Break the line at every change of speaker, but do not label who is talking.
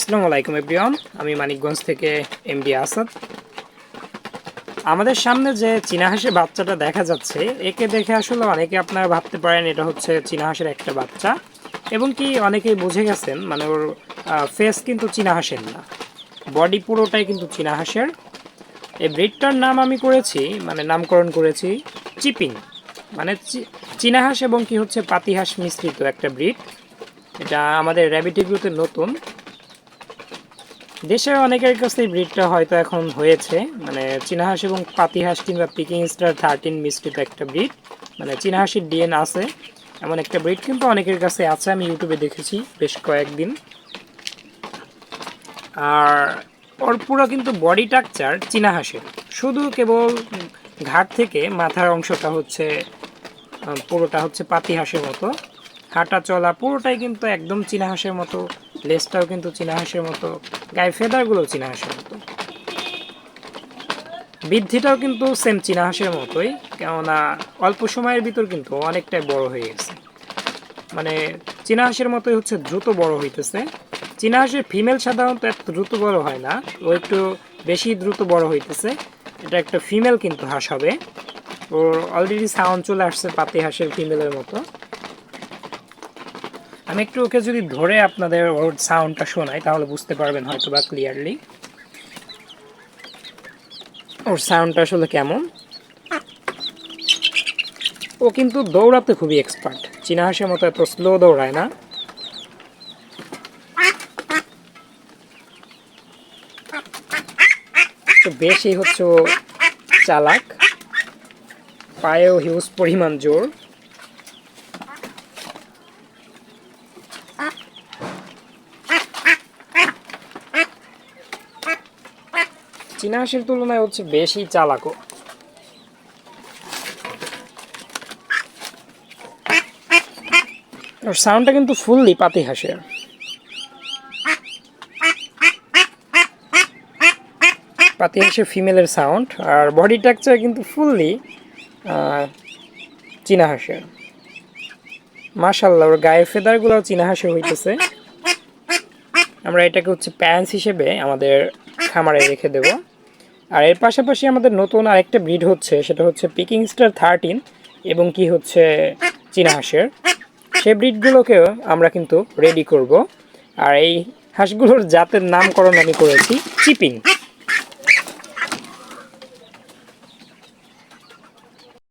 আসসালামু আলাইকুম এভরিওয়ান, আমি মানিকগঞ্জ থেকে এমডি আসাদ। আমাদের সামনে যে চীনা হাঁসের বাচ্চাটা দেখা যাচ্ছে, একে দেখে আসলে অনেকে আপনারা ভাবতে পারেন এটা হচ্ছে চীনা হাঁসের একটা বাচ্চা, এবং কি অনেকেই বুঝে গেছেন মানে ওর ফেস কিন্তু চীনা হাঁসের না, বডি পুরোটাই কিন্তু চীনা হাঁসের। এই ব্রিডটার নাম আমি করেছি মানে নামকরণ করেছি চিপিং, মানে চীনা হাঁস এবং কি হচ্ছে পাতি হাঁস মিশ্রিত একটা ব্রিড। এটা আমাদের র্যাবিট রিভিউতে নতুন, দেশের অনেকের কাছে এই ব্রিডটা হয়তো এখন হয়েছে, মানে চীনা হাঁস এবং পাতি হাঁস কিংবা পিকিং স্টার 13 মিশ্রিত একটা ব্রিড, মানে চীনা হাঁসের ডিএন আছে এমন একটা ব্রিড কিন্তু অনেকের কাছে আছে, আমি ইউটিউবে দেখেছি বেশ কয়েকদিন। আর ওর পুরো কিন্তু বডি স্ট্রাকচার চীনা হাঁসের, শুধু কেবল ঘাট থেকে মাথার অংশটা হচ্ছে পুরোটা হচ্ছে পাতি হাঁসের মতো, হাঁটা চলা পুরোটাই কিন্তু একদম চীনা হাঁসের মতো, লেজটাও কিন্তু চীনা হাঁসের মতো, গায়ের ফেদারগুলোও চীনা হাঁসের মতো, বৃদ্ধিটাও কিন্তু সেম চীনা হাঁসের মতোই, কেননা অল্প সময়ের ভিতর কিন্তু অনেকটাই বড় হয়ে গেছে, মানে চীনা হাঁসের মতোই হচ্ছে দ্রুত বড় হইতেছে। চীনা হাঁসের ফিমেল সাধারণত এত দ্রুত বড় হয় না, ও একটু বেশি দ্রুত বড় হইতেছে। এটা একটা ফিমেল কিন্তু হাঁস হবে, ওর অলরেডি সাউন্ড চলে আসছে পাতি হাঁসের ফিমেলের মতো। আমি একটু ওকে যদি ধরে আপনাদের ওর সাউন্ডটা শোনাই তাহলে বুঝতে পারবেন হয়তো বা ক্লিয়ারলি ওর সাউন্ডটা আসলে কেমন। ও কিন্তু দৌড়াতে খুবই এক্সপার্ট, চীনা হাঁসের মতো এত স্লো দৌড়ায় না। তো বেশি হচ্ছে ও চালাক, পায়েও হিউজ পরিমাণ জোর। চীনা হাঁসের তুলনায় হচ্ছে বেশি চালাকও। ওর সাউন্ডটা কিন্তু ফুললি পাতি হাঁসের। পাতি হাঁসের ফিমেলের সাউন্ড, আর বডি স্ট্রাকচার কিন্তু ফুললি চীনা হাঁসের। মাশাআল্লাহ, ওর গায়ের ফেদারগুলোও চীনা হাঁসের হইতেছে। আমরা এটাকে হচ্ছে প্যান্স হিসেবে আমাদের খামারে রেখে দেব। আর এর পাশাপাশি আমাদের নতুন আরেকটা ব্রিড হচ্ছে, সেটা হচ্ছে পিকিং স্টার 13 এবং কি হচ্ছে চীনা হাঁসের, সেই ব্রিডগুলোকেও আমরা কিন্তু রেডি করব। আর এই হাঁসগুলোর জাতের নামকরণ আমি করেছি চিপিং।